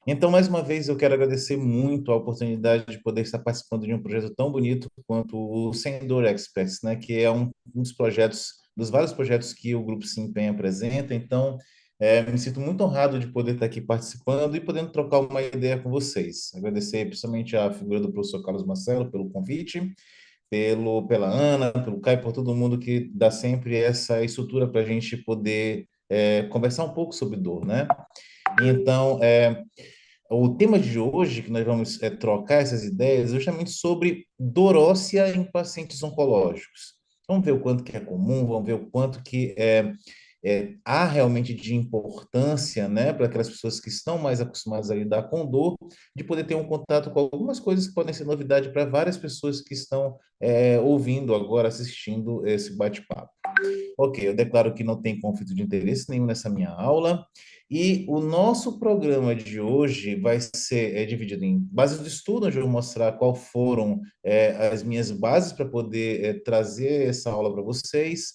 Então, mais uma vez, eu quero agradecer muito a oportunidade de poder estar participando de um projeto tão bonito quanto o Sem Dor Experts, né, que é um dos projetos, dos vários projetos que o Grupo Se Empenha apresenta. Então, me sinto muito honrado de poder estar aqui participando e podendo trocar uma ideia com vocês. Agradecer principalmente a figura do professor Carlos Marcelo pelo convite, pela Ana, pelo Caio, por todo mundo que dá sempre essa estrutura para a gente poder conversar um pouco sobre dor, né? Então, o tema de hoje, que nós vamos trocar essas ideias, é justamente sobre dor óssea em pacientes oncológicos. Vamos ver o quanto que é comum, vamos ver o quanto que há realmente de importância, né, para aquelas pessoas que estão mais acostumadas a lidar com dor, de poder ter um contato com algumas coisas que podem ser novidade para várias pessoas que estão ouvindo agora, assistindo esse bate-papo. Ok, eu declaro que não tem conflito de interesse nenhum nessa minha aula. E o nosso programa de hoje vai ser dividido em bases de estudo, onde eu vou mostrar qual foram as minhas bases para poder trazer essa aula para vocês.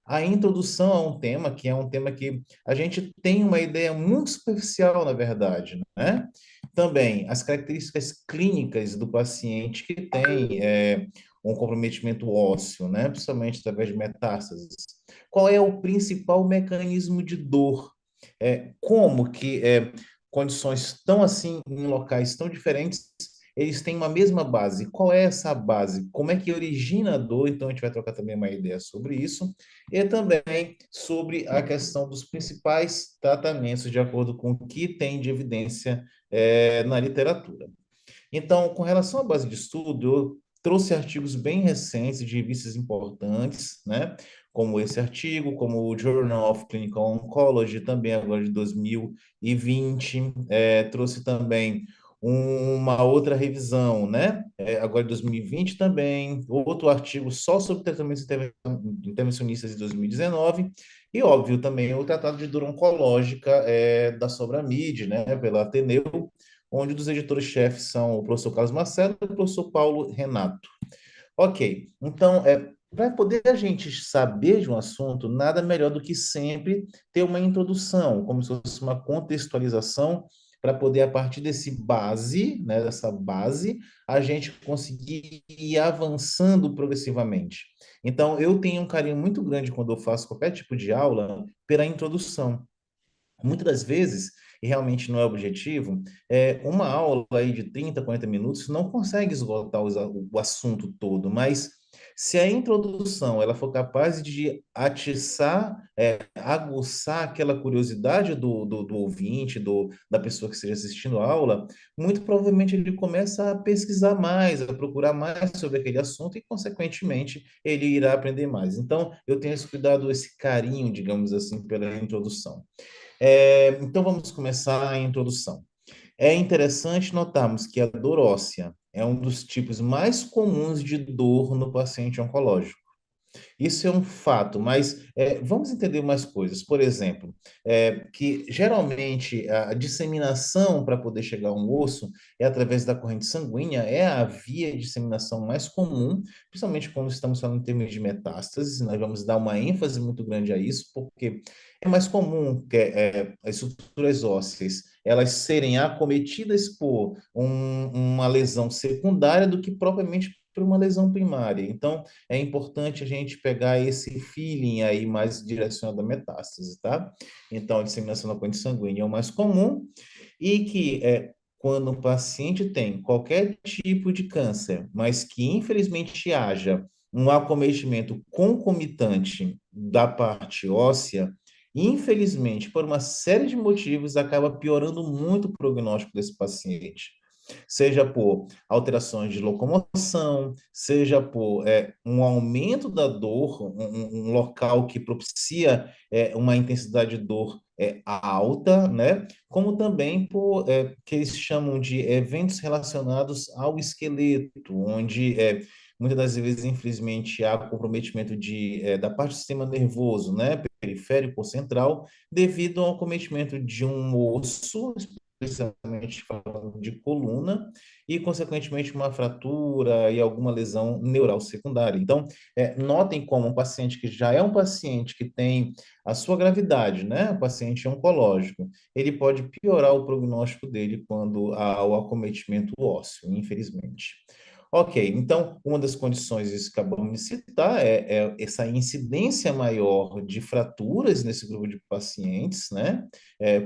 A introdução a um tema, que é um tema que a gente tem uma ideia muito superficial, na verdade, né? Também as características clínicas do paciente que tem um comprometimento ósseo, né? Principalmente através de metástases. Qual é o principal mecanismo de dor? Como que condições tão assim, em locais tão diferentes, eles têm uma mesma base? Qual é essa base? Como é que origina a dor? Então, a gente vai trocar também uma ideia sobre isso. E também sobre a questão dos principais tratamentos, de acordo com o que tem de evidência na literatura. Então, com relação à base de estudo, eu trouxe artigos bem recentes de revistas importantes, né? Como esse artigo, como o Journal of Clinical Oncology, também agora de 2020. Trouxe também uma outra revisão, né? Agora de 2020 também, outro artigo só sobre tratamentos intervencionistas de 2019, e óbvio também o Tratado de Dor Oncológica da Sobramide, né? Pela Ateneu, onde os editores-chefes são o professor Carlos Marcelo e o professor Paulo Renato. Ok, então, para poder a gente saber de um assunto, nada melhor do que sempre ter uma introdução, como se fosse uma contextualização, para poder, a partir dessa base, a gente conseguir ir avançando progressivamente. Então, eu tenho um carinho muito grande quando eu faço qualquer tipo de aula pela introdução. Muitas das vezes, e realmente não é objetivo, uma aula aí de 30, 40 minutos não consegue esgotar o assunto todo, mas se a introdução ela for capaz de atiçar, aguçar aquela curiosidade do ouvinte, da pessoa que esteja assistindo a aula, muito provavelmente ele começa a pesquisar mais, a procurar mais sobre aquele assunto e, consequentemente, ele irá aprender mais. Então, eu tenho esse cuidado, esse carinho, digamos assim, pela introdução. Então, vamos começar a introdução. É interessante notarmos que a dor óssea é um dos tipos mais comuns de dor no paciente oncológico. Isso é um fato, mas vamos entender mais coisas. Por exemplo, que geralmente a disseminação para poder chegar a um osso é através da corrente sanguínea, é a via de disseminação mais comum, principalmente quando estamos falando em termos de metástases. Nós vamos dar uma ênfase muito grande a isso, porque é mais comum que as estruturas ósseas elas serem acometidas por uma lesão secundária do que propriamente por uma lesão primária. Então, é importante a gente pegar esse feeling aí mais direcionado à metástase, tá? Então, a disseminação na corrente sanguínea é o mais comum e que quando o paciente tem qualquer tipo de câncer, mas que infelizmente haja um acometimento concomitante da parte óssea, infelizmente, por uma série de motivos, acaba piorando muito o prognóstico desse paciente, seja por alterações de locomoção, seja por um aumento da dor, um local que propicia uma intensidade de dor alta, né? Como também por que eles chamam de eventos relacionados ao esqueleto, onde muitas das vezes, infelizmente, há comprometimento da parte do sistema nervoso, né? Periférico ou central, devido ao acometimento de um osso, especialmente falando de coluna, e, consequentemente, uma fratura e alguma lesão neural secundária. Então, notem como um paciente que já é um paciente que tem a sua gravidade, né? Um paciente oncológico, ele pode piorar o prognóstico dele quando há o acometimento ósseo, infelizmente. Ok, então, uma das condições, isso que acabamos de citar, é essa incidência maior de fraturas nesse grupo de pacientes, né?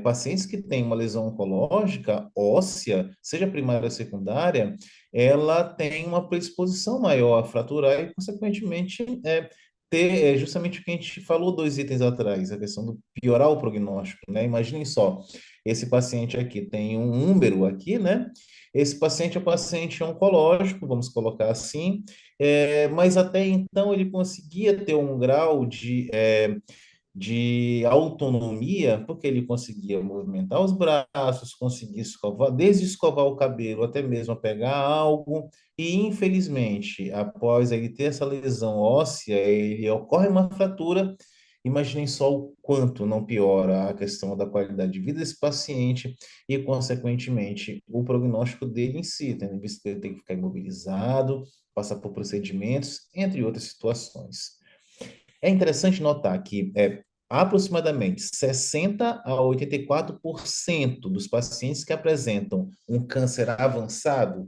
Pacientes que têm uma lesão oncológica óssea, seja primária ou secundária, ela tem uma predisposição maior a fraturar e, consequentemente, ter justamente o que a gente falou 2 itens atrás, a questão do piorar o prognóstico, né? Imaginem só, esse paciente aqui tem um úmero aqui, né? Esse paciente é um paciente oncológico, vamos colocar assim, mas até então ele conseguia ter um grau de autonomia, porque ele conseguia movimentar os braços, conseguia escovar, desde escovar o cabelo até mesmo pegar algo, e infelizmente, após ele ter essa lesão óssea, ele ocorre uma fratura. Imaginem só o quanto não piora a questão da qualidade de vida desse paciente e, consequentemente, o prognóstico dele em si, tendo visto que ele tem que ficar imobilizado, passar por procedimentos, entre outras situações. É interessante notar que aproximadamente 60 a 84% dos pacientes que apresentam um câncer avançado,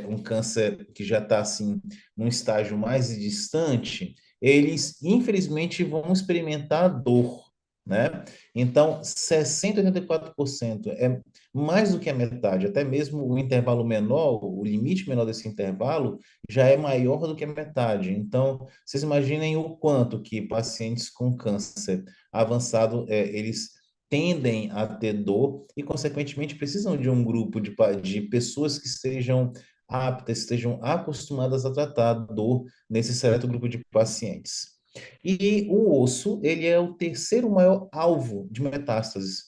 um câncer que já está assim num estágio mais distante, eles infelizmente vão experimentar dor, né? Então, 60 a 84% é mais do que a metade, até mesmo o intervalo menor, o limite menor desse intervalo já é maior do que a metade. Então, vocês imaginem o quanto que pacientes com câncer avançado, eles tendem a ter dor e, consequentemente, precisam de um grupo de pessoas que estejam aptas, estejam acostumadas a tratar a dor nesse seleto grupo de pacientes. E o osso, ele é o terceiro maior alvo de metástases.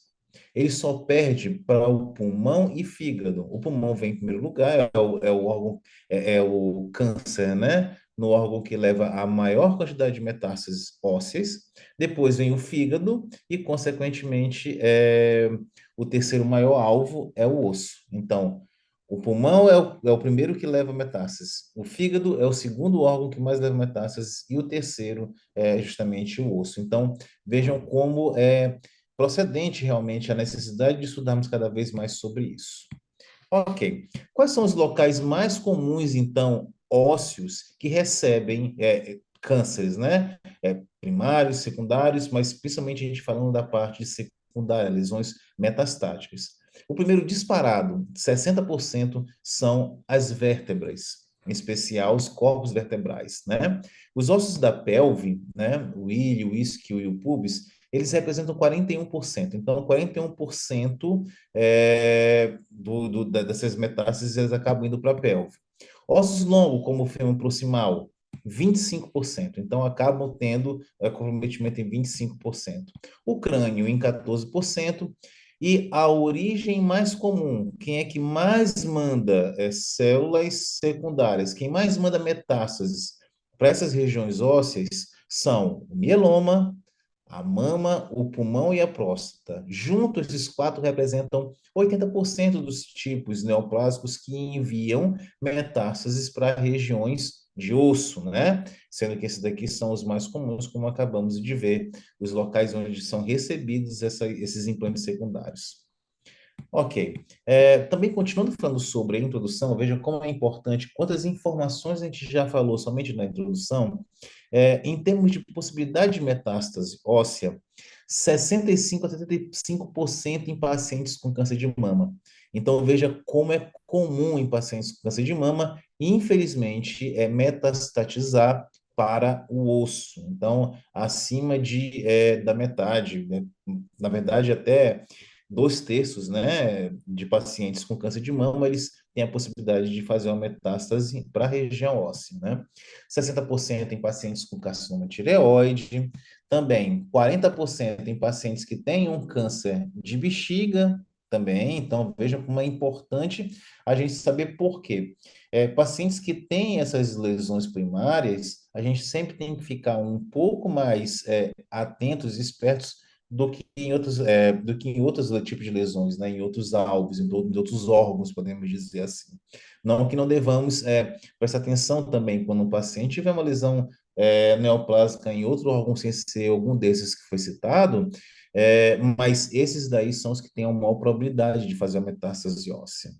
Ele só perde para o pulmão e fígado. O pulmão vem em primeiro lugar, é o órgão, é o câncer, né? No órgão que leva a maior quantidade de metástases ósseas. Depois vem o fígado e, consequentemente, o terceiro maior alvo é o osso. Então, o pulmão é o primeiro que leva metástases. O fígado é o segundo órgão que mais leva metástases e o terceiro é justamente o osso. Então, vejam como é procedente realmente a necessidade de estudarmos cada vez mais sobre isso. Ok. Quais são os locais mais comuns, então, ósseos que recebem cânceres, né? Primários, secundários, mas principalmente a gente falando da parte secundária, lesões metastáticas. O primeiro disparado, 60%, são as vértebras, em especial os corpos vertebrais, né? Os ossos da pelve, né? O ilho, o isquio e o pubis, eles representam 41%. Então, 41% dessas metástases eles acabam indo para a pelve. Ossos longos, como o fêmur proximal, 25%. Então, acabam tendo comprometimento em 25%. O crânio em 14%. E a origem mais comum, quem é que mais manda células secundárias, quem mais manda metástases para essas regiões ósseas são o mieloma, a mama, o pulmão e a próstata. Juntos, esses quatro representam 80% dos tipos neoplásicos que enviam metástases para regiões de osso, né? Sendo que esses daqui são os mais comuns, como acabamos de ver, os locais onde são recebidos esses implantes secundários. Ok. Também continuando falando sobre a introdução, veja como é importante, quantas informações a gente já falou somente na introdução. Em termos de possibilidade de metástase óssea, 65 a 75% em pacientes com câncer de mama. Então, veja como é comum em pacientes com câncer de mama, infelizmente, metastatizar para o osso. Então, acima da metade, né? Na verdade, até 2/3, né, de pacientes com câncer de mama, eles têm a possibilidade de fazer uma metástase para a região óssea, né? 60% em pacientes com carcinoma tireoide, também 40% em pacientes que têm um câncer de bexiga, também. Então, veja como é importante a gente saber por quê. Pacientes que têm essas lesões primárias, a gente sempre tem que ficar um pouco mais atentos e espertos do que em outros tipos de lesões, né? Em outros alvos, em outros órgãos, podemos dizer assim. Não que não devamos prestar atenção também quando um paciente tiver uma lesão neoplásica em outro órgão sem ser algum desses que foi citado, mas esses daí são os que têm a maior probabilidade de fazer a metástase óssea.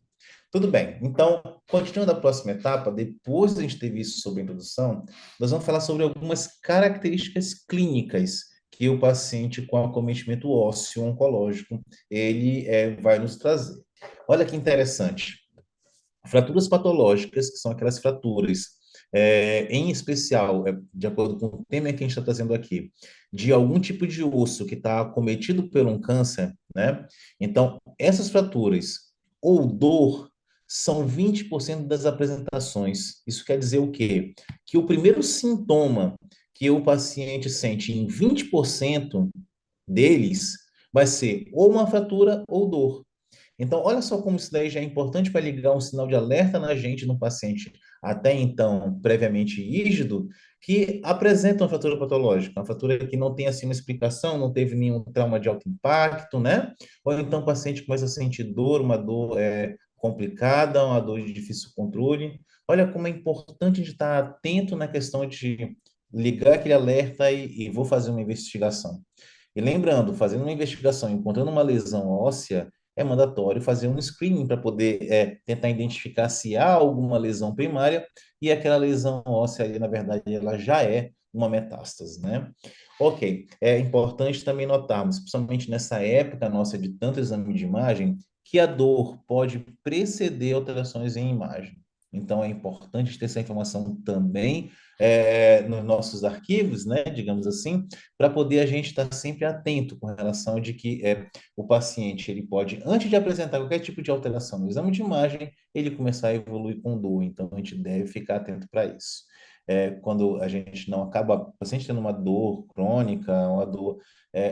Tudo bem. Então, continuando a próxima etapa, depois de a gente ter visto sobre a introdução, nós vamos falar sobre algumas características clínicas que o paciente com acometimento ósseo oncológico ele vai nos trazer. Olha que interessante. Fraturas patológicas, que são aquelas fraturas, em especial, de acordo com o tema que a gente está trazendo aqui, de algum tipo de osso que está acometido por um câncer, né? Então, essas fraturas ou dor são 20% das apresentações. Isso quer dizer o quê? Que o primeiro sintoma que o paciente sente em 20% deles vai ser ou uma fratura ou dor. Então, olha só como isso daí já é importante para ligar um sinal de alerta na gente, no paciente até então previamente rígido, que apresenta uma fratura patológica, uma fratura que não tem assim uma explicação, não teve nenhum trauma de alto impacto, né? Ou então o paciente começa a sentir dor, uma dor complicada, uma dor de difícil controle. Olha como é importante a gente estar atento na questão de ligar aquele alerta e vou fazer uma investigação. E lembrando, fazendo uma investigação, encontrando uma lesão óssea, é mandatório fazer um screening para poder tentar identificar se há alguma lesão primária e aquela lesão óssea, aí, na verdade, ela já é uma metástase, né? Ok, é importante também notarmos, principalmente nessa época nossa de tanto exame de imagem, que a dor pode preceder alterações em imagem. Então, é importante ter essa informação também nos nossos arquivos, né, digamos assim, para poder a gente estar sempre atento com relação de que o paciente, ele pode, antes de apresentar qualquer tipo de alteração no exame de imagem, ele começar a evoluir com dor. Então, a gente deve ficar atento para isso. Quando a gente não acaba, o paciente tendo uma dor crônica, uma dor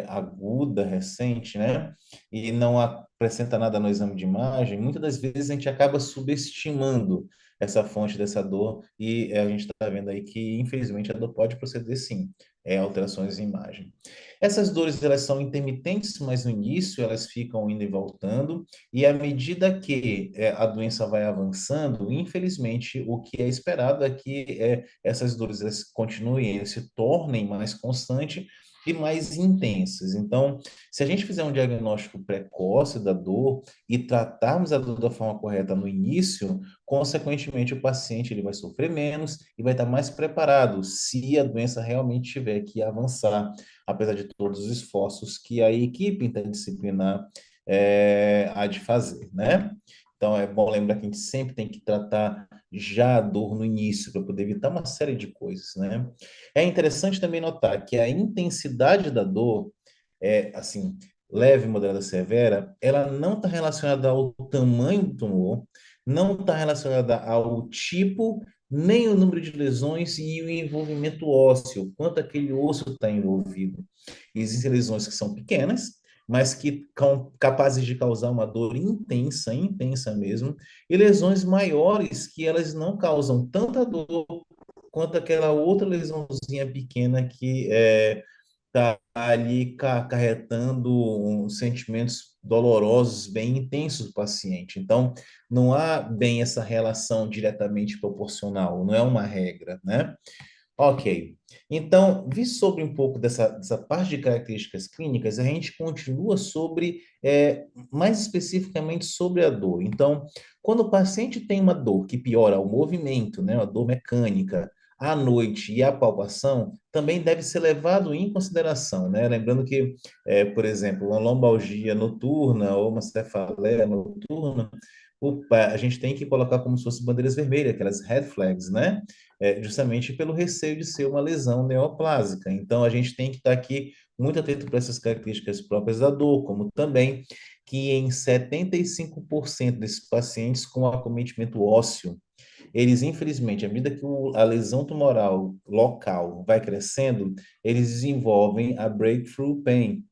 aguda, recente, né? E não apresenta nada no exame de imagem, muitas das vezes a gente acaba subestimando essa fonte dessa dor e a gente está vendo aí que, infelizmente, a dor pode proceder sim, alterações em imagem. Essas dores, elas são intermitentes, mas no início elas ficam indo e voltando, e à medida que a doença vai avançando, infelizmente, o que é esperado é que essas dores elas continuem, elas se tornem mais constantes e mais intensas. Então, se a gente fizer um diagnóstico precoce da dor e tratarmos a dor da forma correta no início, consequentemente o paciente ele vai sofrer menos e vai estar mais preparado se a doença realmente tiver que avançar, apesar de todos os esforços que a equipe interdisciplinar há de fazer, né? Então, é bom lembrar que a gente sempre tem que tratar já a dor no início, para poder evitar uma série de coisas, né? É interessante também notar que a intensidade da dor, assim, leve, moderada, severa, ela não está relacionada ao tamanho do tumor, não está relacionada ao tipo, nem o número de lesões e o envolvimento ósseo, quanto aquele osso está envolvido. Existem lesões que são pequenas, mas que são capazes de causar uma dor intensa, intensa mesmo, e lesões maiores que elas não causam tanta dor quanto aquela outra lesãozinha pequena que está ali acarretando sentimentos dolorosos bem intensos do paciente. Então, não há bem essa relação diretamente proporcional, não é uma regra, né? Ok. Então, vi sobre um pouco dessa parte de características clínicas, a gente continua sobre, mais especificamente sobre a dor. Então, quando o paciente tem uma dor que piora o movimento, né, uma dor mecânica, à noite e a palpação, também deve ser levado em consideração, né? Lembrando que, por exemplo, uma lombalgia noturna ou uma cefaleia noturna, a gente tem que colocar como se fossem bandeiras vermelhas, aquelas red flags, né? Justamente pelo receio de ser uma lesão neoplásica. Então, a gente tem que estar aqui muito atento para essas características próprias da dor, como também que em 75% desses pacientes com acometimento ósseo, eles, infelizmente, à medida que a lesão tumoral local vai crescendo, eles desenvolvem a breakthrough pain.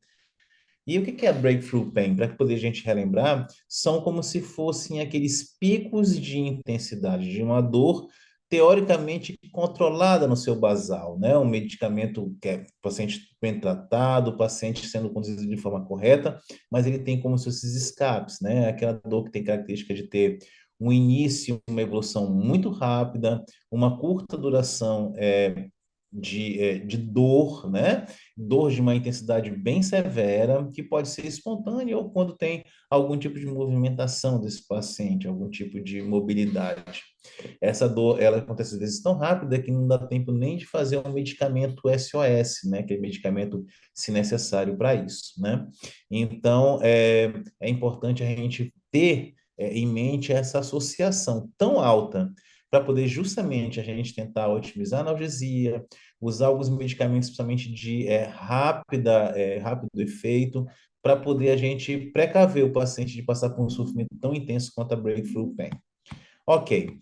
E o que é a breakthrough pain? Para que poder a gente relembrar, são como se fossem aqueles picos de intensidade de uma dor teoricamente controlada no seu basal, né? Um medicamento que é paciente bem tratado, o paciente sendo conduzido de forma correta, mas ele tem como se fosse esses escapes, né? Aquela dor que tem característica de ter um início, uma evolução muito rápida, uma curta duração de dor, né? Dor de uma intensidade bem severa, que pode ser espontânea ou quando tem algum tipo de movimentação desse paciente, algum tipo de mobilidade. Essa dor, ela acontece às vezes tão rápida que não dá tempo nem de fazer um medicamento SOS, né? Que é medicamento se necessário para isso, né? Então, é importante a gente ter em mente essa associação tão alta para poder justamente a gente tentar otimizar a analgesia, usar alguns medicamentos, principalmente de rápido efeito, para poder a gente precaver o paciente de passar por um sofrimento tão intenso quanto a breakthrough pain. Ok.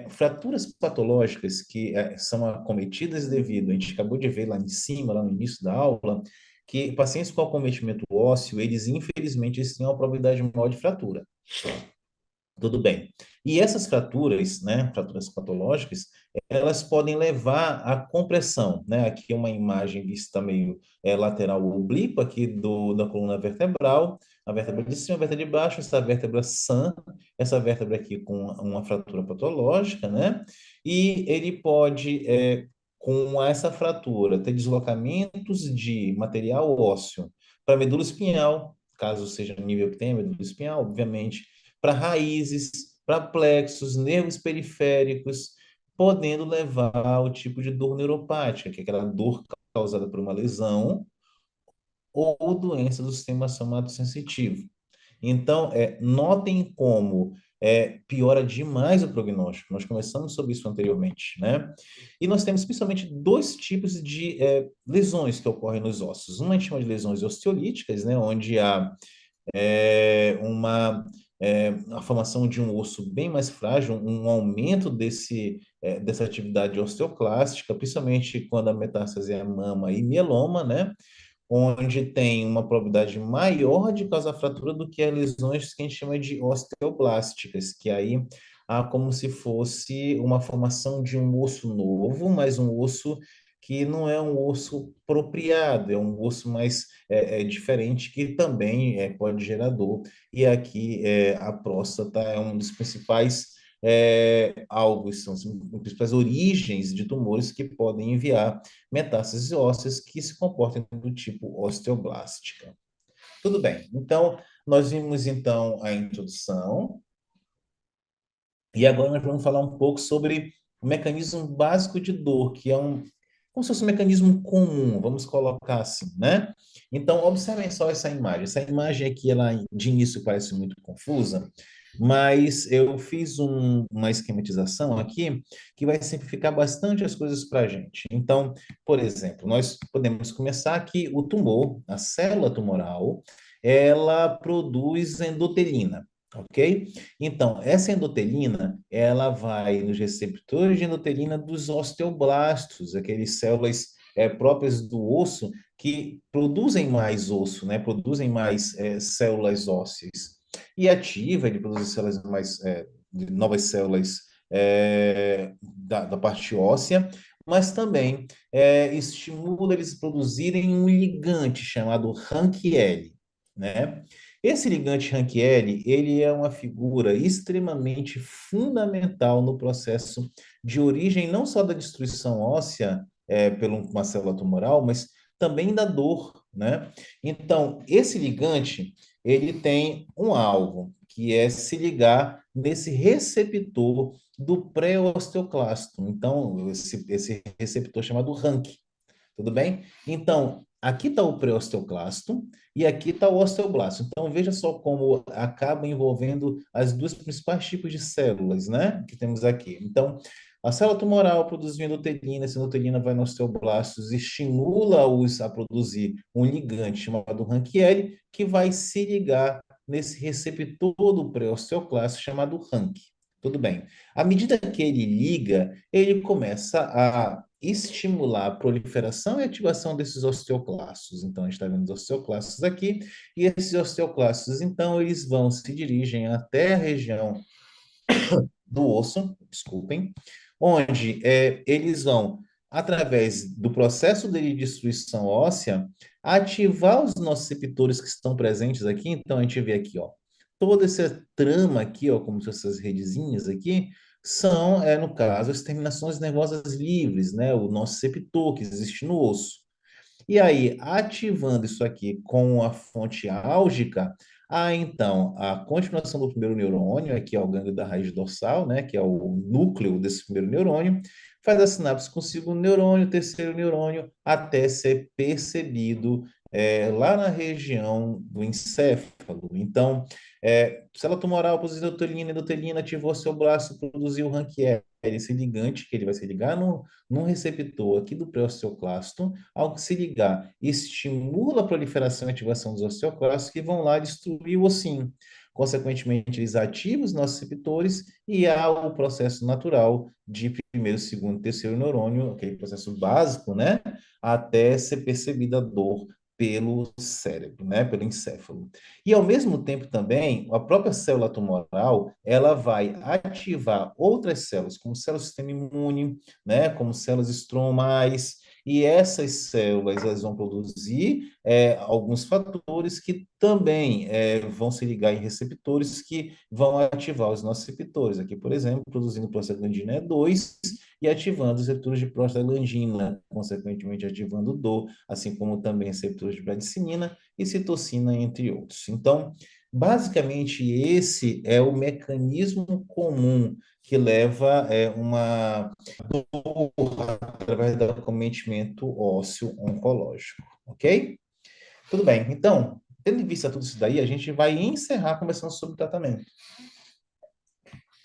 Fraturas patológicas que são acometidas devido, a gente acabou de ver lá em cima, lá no início da aula, que pacientes com acometimento ósseo, eles infelizmente eles têm uma probabilidade maior de fratura. Tudo bem. E essas fraturas, né, fraturas patológicas, elas podem levar à compressão, né? Aqui é uma imagem vista meio lateral oblíqua aqui da coluna vertebral, a vértebra de cima, a vértebra de baixo, essa vértebra sã, essa vértebra aqui com uma fratura patológica, né? E ele pode, com essa fratura, ter deslocamentos de material ósseo para a medula espinhal, caso seja no nível que tem a medula espinhal, obviamente, para raízes, para plexos, nervos periféricos, podendo levar ao tipo de dor neuropática, que é aquela dor causada por uma lesão ou doença do sistema somatosensitivo. Então, notem como piora demais o prognóstico. Nós conversamos sobre isso anteriormente, né? E nós temos principalmente dois tipos de lesões que ocorrem nos ossos. Uma a gente chama de lesões osteolíticas, né? Onde há a formação de um osso bem mais frágil, um aumento dessa atividade osteoclástica, principalmente quando a metástase é mama e mieloma, né? Onde tem uma probabilidade maior de causar fratura do que as lesões que a gente chama de osteoblásticas, que aí há como se fosse uma formação de um osso novo, mas um osso que não é um osso apropriado, é um osso mais diferente, que também pode gerar dor. E aqui a próstata é um dos principais alvos, são as principais origens de tumores que podem enviar metástases ósseas que se comportam do tipo osteoblástica. Tudo bem. Então, nós vimos então a introdução e agora nós vamos falar um pouco sobre o mecanismo básico de dor, que é como se fosse um mecanismo comum, vamos colocar assim, né? Então, observem só essa imagem. Essa imagem aqui, ela de início parece muito confusa, mas eu fiz uma esquematização aqui que vai simplificar bastante as coisas para a gente. Então, por exemplo, nós podemos começar que o tumor, a célula tumoral, ela produz endotelina, ok? Então, essa endotelina, ela vai nos receptores de endotelina dos osteoblastos, aquelas células próprias do osso que produzem mais osso, né? Produzem mais células ósseas. E ativa, ele produz células mais, novas células da parte óssea, mas também estimula eles a produzirem um ligante chamado RANKL, né? Esse ligante Rankieri, ele é uma figura extremamente fundamental no processo de origem não só da destruição óssea por uma célula tumoral, mas também da dor, né? Então, esse ligante, ele tem um alvo, que é se ligar nesse receptor do pré-osteoclasto. Então, esse receptor chamado RANK, tudo bem? Então, aqui está o pré-osteoclasto e aqui está o osteoblasto. Então, veja só como acaba envolvendo as duas principais tipos de células, né? Que temos aqui. Então, a célula tumoral produz endotelina, essa endotelina vai nos osteoblastos e estimula-os a produzir um ligante chamado RANKL, que vai se ligar nesse receptor do pré-osteoclasto chamado RANK. Tudo bem. À medida que ele liga, ele começa a estimular a proliferação e ativação desses osteoclastos. Então, a gente está vendo os osteoclastos aqui, e esses osteoclastos, então, eles vão se dirigem até a região do osso, desculpem, onde eles vão, através do processo de destruição óssea, ativar os nossos receptores que estão presentes aqui. Então, a gente vê aqui, ó, toda essa trama aqui, ó, como se essas redezinhas aqui, são, no caso, as terminações nervosas livres, né? O nosso receptor que existe no osso. E aí, ativando isso aqui com a fonte álgica, então, a continuação do primeiro neurônio, aqui é o gânglio da raiz dorsal, né, que é o núcleo desse primeiro neurônio, faz a sinapse com o segundo neurônio, terceiro neurônio, até ser percebido lá na região do encéfalo. Então, célula tumoral produziu endotelina ativou seu braço, produziu o Ranquier, esse ligante que ele vai se ligar no receptor aqui do pré-osteoclasto, ao se ligar, estimula a proliferação e ativação dos osteoclastos que vão lá destruir o ossinho. Consequentemente, eles ativam os nossos receptores e há o processo natural de primeiro, segundo, terceiro neurônio, aquele processo básico, né? Até ser percebida a dor pelo cérebro, né, pelo encéfalo. E ao mesmo tempo também, a própria célula tumoral, ela vai ativar outras células, como células do sistema imune, né, como células estromais, e essas células elas vão produzir alguns fatores que também vão se ligar em receptores que vão ativar os nossos receptores. Aqui, por exemplo, produzindo prostaglandina E2 e ativando os receptores de prostaglandina, consequentemente ativando o DO, assim como também receptores de bradicinina e citocina, entre outros. Então, basicamente, esse é o mecanismo comum que leva uma através do acometimento ósseo oncológico, ok? Tudo bem. Então, tendo em vista tudo isso daí, a gente vai encerrar conversando sobre o tratamento.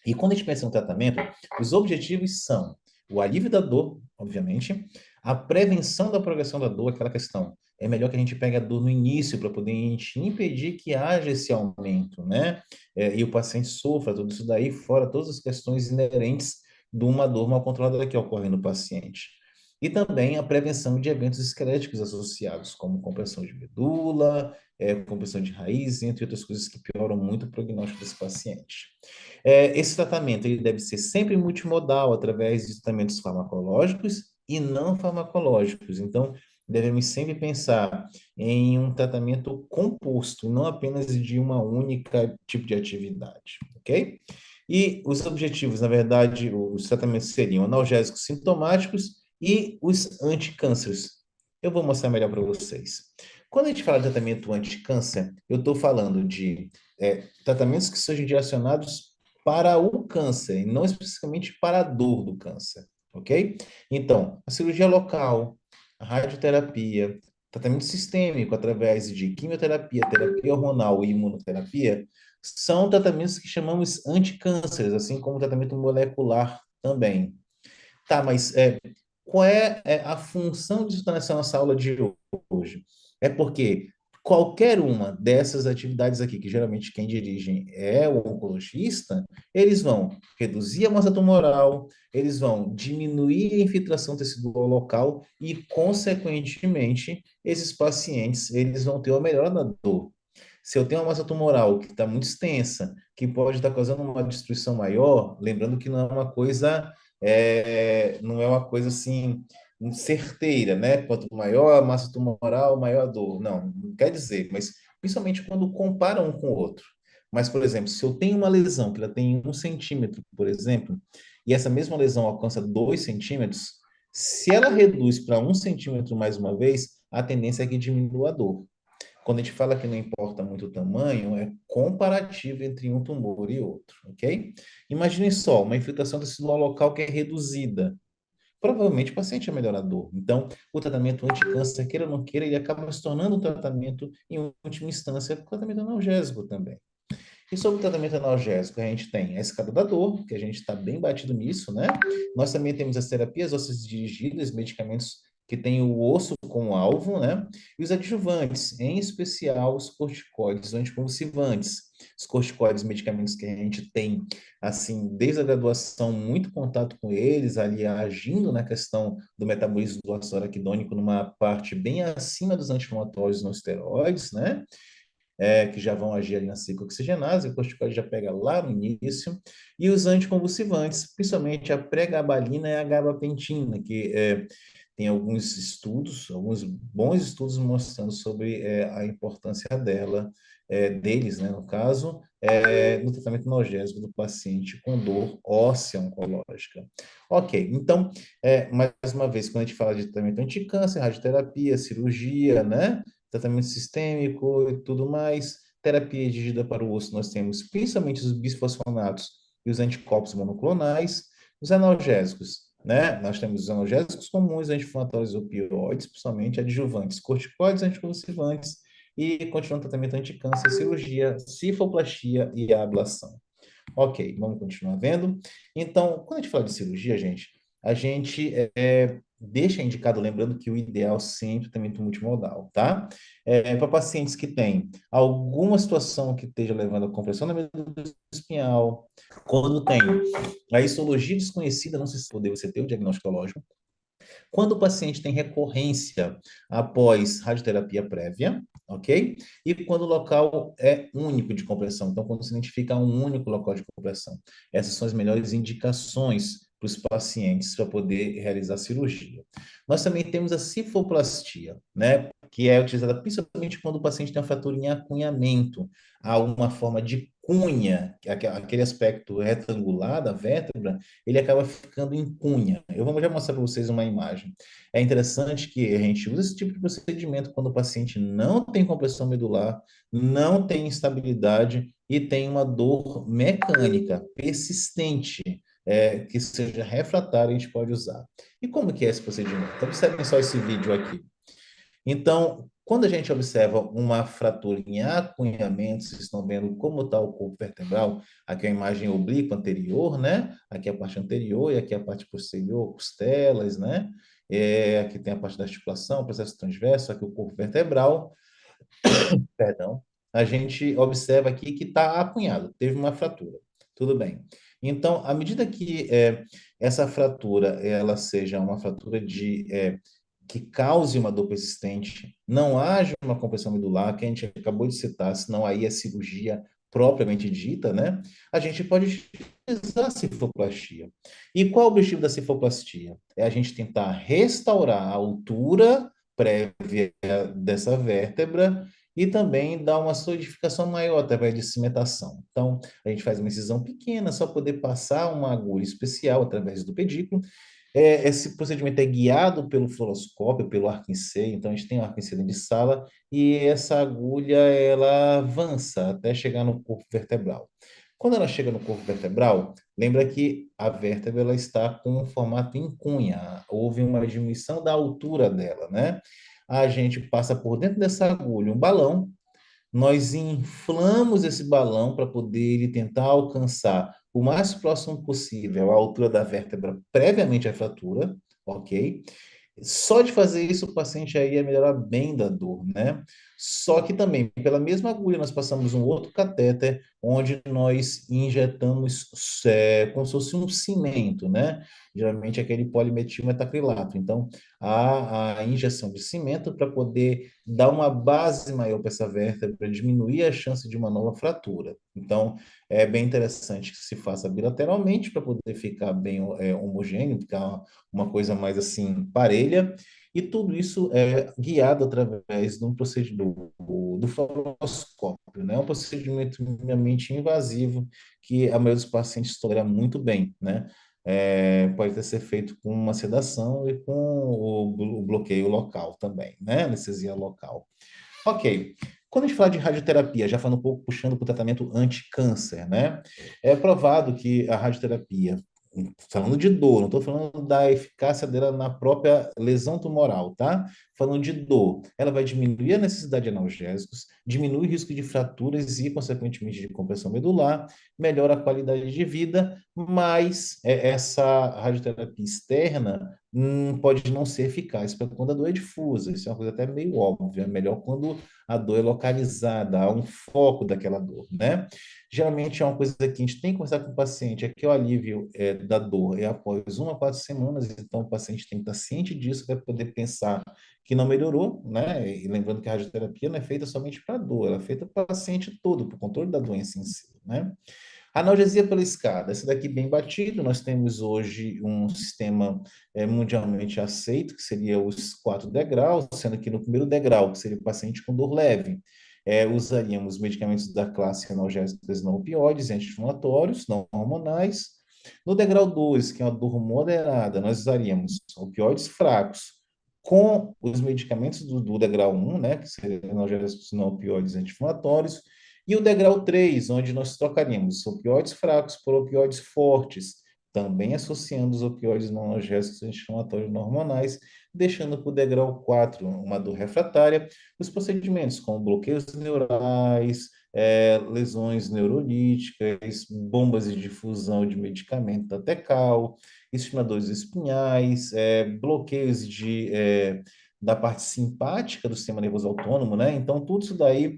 E quando a gente pensa no tratamento, os objetivos são o alívio da dor, obviamente, a prevenção da progressão da dor, aquela questão. É melhor que a gente pegue a dor no início para poder a gente impedir que haja esse aumento, né? E o paciente sofra tudo isso daí, fora todas as questões inerentes de uma dor mal controlada que ocorre no paciente. E também a prevenção de eventos esqueléticos associados, como compressão de medula, compressão de raiz, entre outras coisas que pioram muito o prognóstico desse paciente. Esse tratamento ele deve ser sempre multimodal, através de tratamentos farmacológicos e não farmacológicos. Então, devemos sempre pensar em um tratamento composto, não apenas de uma única tipo de atividade, ok? E os objetivos, na verdade, os tratamentos seriam analgésicos sintomáticos e os anticânceres. Eu vou mostrar melhor para vocês. Quando a gente fala de tratamento anticâncer, eu estou falando de tratamentos que sejam direcionados para o câncer, e não especificamente para a dor do câncer, ok? Então, a cirurgia local, a radioterapia, tratamento sistêmico através de quimioterapia, terapia hormonal e imunoterapia, são tratamentos que chamamos anticânceres, assim como tratamento molecular também. Tá, mas qual é a função disso nessa nossa aula de hoje? É porque qualquer uma dessas atividades aqui, que geralmente quem dirige é o oncologista, eles vão reduzir a massa tumoral, eles vão diminuir a infiltração tecidual local e, consequentemente, esses pacientes eles vão ter uma melhora da dor. Se eu tenho uma massa tumoral que está muito extensa, que pode estar causando uma destruição maior, lembrando que não é uma coisa assim certeira, né? Quanto maior a massa tumoral, maior a dor. Não quer dizer, mas principalmente quando compara um com o outro. Mas, por exemplo, se eu tenho uma lesão que ela tem 1 centímetro, por exemplo, e essa mesma lesão alcança 2 centímetros, se ela reduz para 1 centímetro mais uma vez, a tendência é que diminua a dor. Quando a gente fala que não importa muito o tamanho, é comparativo entre um tumor e outro, ok? Imagine só, uma infiltração tecidual local que é reduzida. Provavelmente o paciente é melhorador. Então, o tratamento anticâncer, queira ou não queira, ele acaba se tornando um tratamento, em última instância, um tratamento analgésico também. E sobre o tratamento analgésico, a gente tem a escada da dor, que a gente está bem batido nisso, né? Nós também temos as terapias ósseas dirigidas, medicamentos que têm o osso como alvo, né? E os adjuvantes, em especial os corticoides, os anticonvulsivantes. Os corticoides, medicamentos que a gente tem, assim, desde a graduação, muito contato com eles, ali agindo na questão do metabolismo do ácido araquidônico numa parte bem acima dos anti-inflamatórios não esteroides, né? que já vão agir ali na ciclooxigenase, o corticoide já pega lá no início, e os anticonvulsivantes, principalmente a pregabalina e a gabapentina, que tem alguns estudos, alguns bons estudos mostrando sobre a importância deles, né, no caso, no tratamento analgésico do paciente com dor óssea oncológica. Ok, então, mais uma vez, quando a gente fala de tratamento anticâncer, radioterapia, cirurgia, né, tratamento sistêmico e tudo mais, terapia dirigida para o osso, nós temos principalmente os bisfosfonatos e os anticorpos monoclonais, os analgésicos, né? Nós temos os analgésicos comuns, anti-inflamatórios opioides, principalmente adjuvantes, corticoides, anticonvulsivantes, e continuando o tratamento anticâncer, cirurgia, cifoplastia e ablação. Ok, vamos continuar vendo. Então, quando a gente fala de cirurgia, gente, a gente deixa indicado, lembrando que o ideal sempre é tratamento multimodal, tá? Para pacientes que têm alguma situação que esteja levando a compressão da medula espinhal, quando tem a histologia desconhecida, não sei se poder você ter o diagnóstico lógico, quando o paciente tem recorrência após radioterapia prévia, ok? E quando o local é único de compressão, então quando se identifica um único local de compressão. Essas são as melhores indicações para os pacientes para poder realizar a cirurgia. Nós também temos a cifoplastia, né? Que é utilizada principalmente quando o paciente tem uma fratura em acunhamento, há uma forma de cunha, aquele aspecto retangular da vértebra, ele acaba ficando em cunha. Eu vou já mostrar para vocês uma imagem. É interessante que a gente usa esse tipo de procedimento quando o paciente não tem compressão medular, não tem instabilidade e tem uma dor mecânica persistente, que seja refratária, a gente pode usar. E como que é esse procedimento? Então, observem só esse vídeo aqui. Então, quando a gente observa uma fratura em acunhamento, vocês estão vendo como está o corpo vertebral, aqui é a imagem oblíqua anterior, né? Aqui é a parte anterior e aqui é a parte posterior, costelas, né? Aqui tem a parte da articulação, processo transverso, aqui o corpo vertebral, perdão. A gente observa aqui que está acunhado, teve uma fratura. Tudo bem. Então, à medida que essa fratura ela seja uma fratura que cause uma dor persistente, não haja uma compressão medular, que a gente acabou de citar, senão aí é cirurgia propriamente dita, né? A gente pode utilizar a cifoplastia. E qual é o objetivo da cifoplastia? É a gente tentar restaurar a altura prévia dessa vértebra e também dar uma solidificação maior através de cimentação. Então, a gente faz uma incisão pequena, só poder passar uma agulha especial através do pedículo. Esse procedimento é guiado pelo fluoroscópio, pelo arco em C, então a gente tem um arco em C dentro de sala, e essa agulha, ela avança até chegar no corpo vertebral. Quando ela chega no corpo vertebral, lembra que a vértebra ela está com um formato em cunha, houve uma diminuição da altura dela, né? A gente passa por dentro dessa agulha um balão, nós inflamos esse balão para poder ele tentar alcançar o mais próximo possível a altura da vértebra previamente à fratura, ok? Só de fazer isso, o paciente aí ia melhorar bem da dor, né? Só que também, pela mesma agulha, nós passamos um outro catéter, onde nós injetamos como se fosse um cimento, né? Geralmente aquele polimetilmetacrilato. Então, há a injeção de cimento para poder dar uma base maior para essa vértebra, diminuir a chance de uma nova fratura. Então, é bem interessante que se faça bilateralmente para poder ficar bem homogêneo, ficar uma coisa mais assim parelha, e tudo isso é guiado através de um procedimento do fluoroscópio, né? Um procedimento minimamente invasivo que a maioria dos pacientes tolera muito bem, né? Pode ter ser feito com uma sedação e com o bloqueio local também, né? Anestesia local. Ok. Quando a gente fala de radioterapia, já falando um pouco, puxando para o tratamento anticâncer, né? É provado que a radioterapia, falando de dor, não estou falando da eficácia dela na própria lesão tumoral, tá? Falando de dor, ela vai diminuir a necessidade de analgésicos, diminui o risco de fraturas e, consequentemente, de compressão medular, melhora a qualidade de vida, mas essa radioterapia externa pode não ser eficaz para quando a dor é difusa. Isso é uma coisa até meio óbvia. É melhor quando a dor é localizada, há um foco daquela dor, né? Geralmente é uma coisa que a gente tem que conversar com o paciente, é que o alívio da dor é após 1 a 4 semanas, então o paciente tem que estar ciente disso para poder pensar que não melhorou, né? E lembrando que a radioterapia não é feita somente para dor, ela é feita para o paciente todo, para o controle da doença em si, né? Analgesia pela escada, esse daqui bem batido, nós temos hoje um sistema mundialmente aceito, que seria os 4 degraus, sendo que no primeiro degrau, que seria o paciente com dor leve, usaríamos medicamentos da classe analgésicos não opioides, anti-inflamatórios, não hormonais. No degrau 2, que é uma dor moderada, nós usaríamos opioides fracos, com os medicamentos do degrau 1, né, que seriam analgésicos não opioides anti-inflamatórios, e o degrau 3, onde nós trocaríamos opioides fracos por opioides fortes, também associando os opioides não analgésicos anti-inflamatórios não hormonais, deixando para o degrau 4 uma dor refratária, os procedimentos como bloqueios neurais, lesões neurolíticas, bombas de difusão de medicamento até cal, estimuladores espinhais, bloqueios da parte simpática do sistema nervoso autônomo, né? Então, tudo isso daí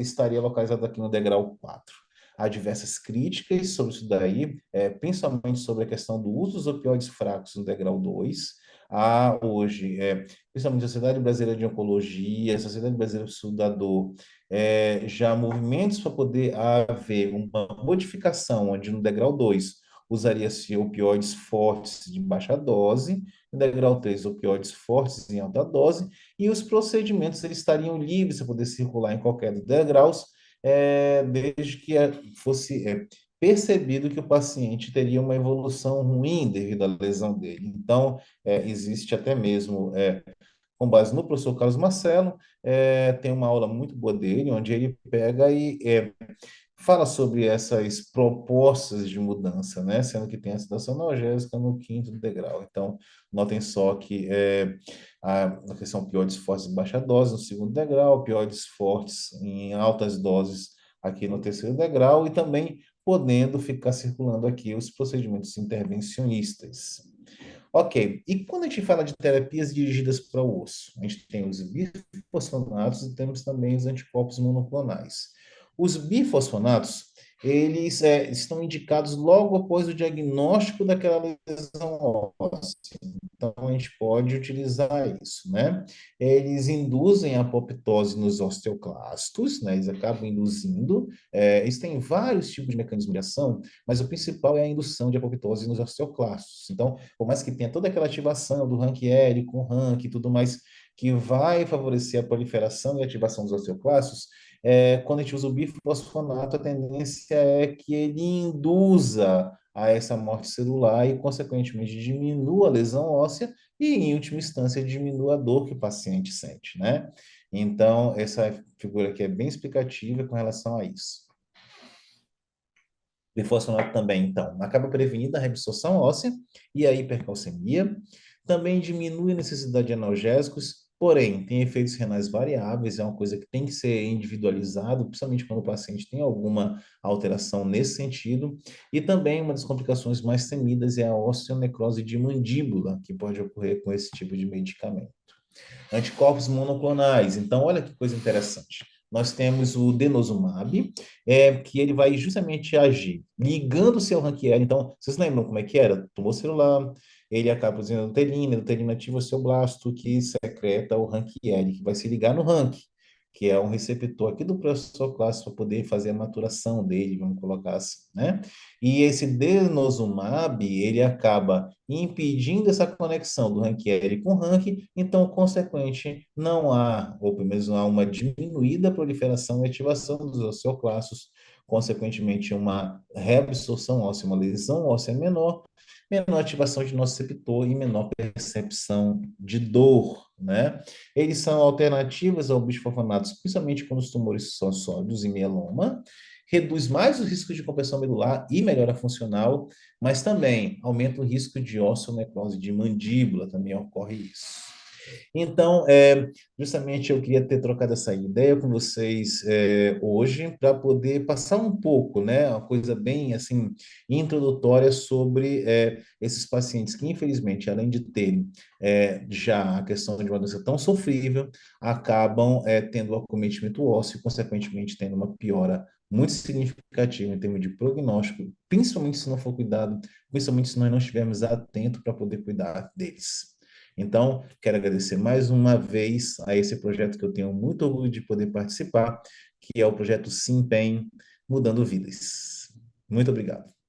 estaria localizado aqui no degrau 4. Há diversas críticas sobre isso daí, principalmente sobre a questão do uso dos opioides fracos no degrau 2. Há hoje, principalmente a Sociedade Brasileira de Oncologia, a Sociedade Brasileira de Estudo da Dor, já movimentos para poder haver uma modificação, onde no degrau 2 usaria-se opioides fortes de baixa dose, no degrau 3 opioides fortes em alta dose, e os procedimentos eles estariam livres para poder circular em qualquer dos degraus, desde que fosse percebido que o paciente teria uma evolução ruim devido à lesão dele. Então, existe até mesmo, com base no professor Carlos Marcelo, tem uma aula muito boa dele, onde ele pega e fala sobre essas propostas de mudança, né? Sendo que tem a sedação analgésica no quinto degrau. Então, notem só que a questão opioides fortes em baixa dose no segundo degrau, opioides fortes em altas doses aqui no terceiro degrau, e também podendo ficar circulando aqui os procedimentos intervencionistas. Ok, e quando a gente fala de terapias dirigidas para o osso, a gente tem os bifosfonatos e temos também os anticorpos monoclonais. Os bifosfonatos, eles estão indicados logo após o diagnóstico daquela lesão óssea. Então, a gente pode utilizar isso, né? Eles induzem a apoptose nos osteoclastos, né? Eles acabam induzindo. Eles têm vários tipos de mecanismo de ação, mas o principal é a indução de apoptose nos osteoclastos. Então, por mais que tenha toda aquela ativação do rank-L com rank e tudo mais, que vai favorecer a proliferação e ativação dos osteoclastos, quando a gente usa o bifosfonato, a tendência é que ele induza a essa morte celular e, consequentemente, diminua a lesão óssea e, em última instância, diminua a dor que o paciente sente, né? Então, essa figura aqui é bem explicativa com relação a isso. Bifosfonato também, então, acaba prevenindo a reabsorção óssea e a hipercalcemia. Também diminui a necessidade de analgésicos, porém, tem efeitos renais variáveis, é uma coisa que tem que ser individualizado, principalmente quando o paciente tem alguma alteração nesse sentido. E também uma das complicações mais temidas é a osteonecrose de mandíbula, que pode ocorrer com esse tipo de medicamento. Anticorpos monoclonais. Então, olha que coisa interessante. Nós temos o denosumab, que ele vai justamente agir ligando-se ao RANKL. Então, vocês lembram como é que era? Tumor celular, ele acaba produzindo luteína ativa o seu blasto, que secreta o RANKL, que vai se ligar no RANK, que é um receptor aqui do proteoclasto para poder fazer a maturação dele, vamos colocar assim, né? E esse denosumab, ele acaba impedindo essa conexão do RANKL com o RANK, então, consequente, não há, ou pelo menos não há uma diminuída proliferação e ativação dos osteoclastos, consequentemente, uma reabsorção óssea, uma lesão óssea menor, menor ativação de nociceptor e menor percepção de dor, né? Eles são alternativas ao bisfosfonatos, principalmente quando os tumores são sólidos e mieloma, reduz mais o risco de compressão medular e melhora funcional, mas também aumenta o risco de osteonecrose de mandíbula, também ocorre isso. Então, justamente eu queria ter trocado essa ideia com vocês hoje para poder passar um pouco, né, uma coisa bem assim introdutória sobre esses pacientes que, infelizmente, além de terem já a questão de uma doença tão sofrível, acabam tendo acometimento ósseo e, consequentemente, tendo uma piora muito significativa em termos de prognóstico, principalmente se não for cuidado, principalmente se nós não estivermos atentos para poder cuidar deles. Então, quero agradecer mais uma vez a esse projeto que eu tenho muito orgulho de poder participar, que é o projeto Simpen Mudando Vidas. Muito obrigado.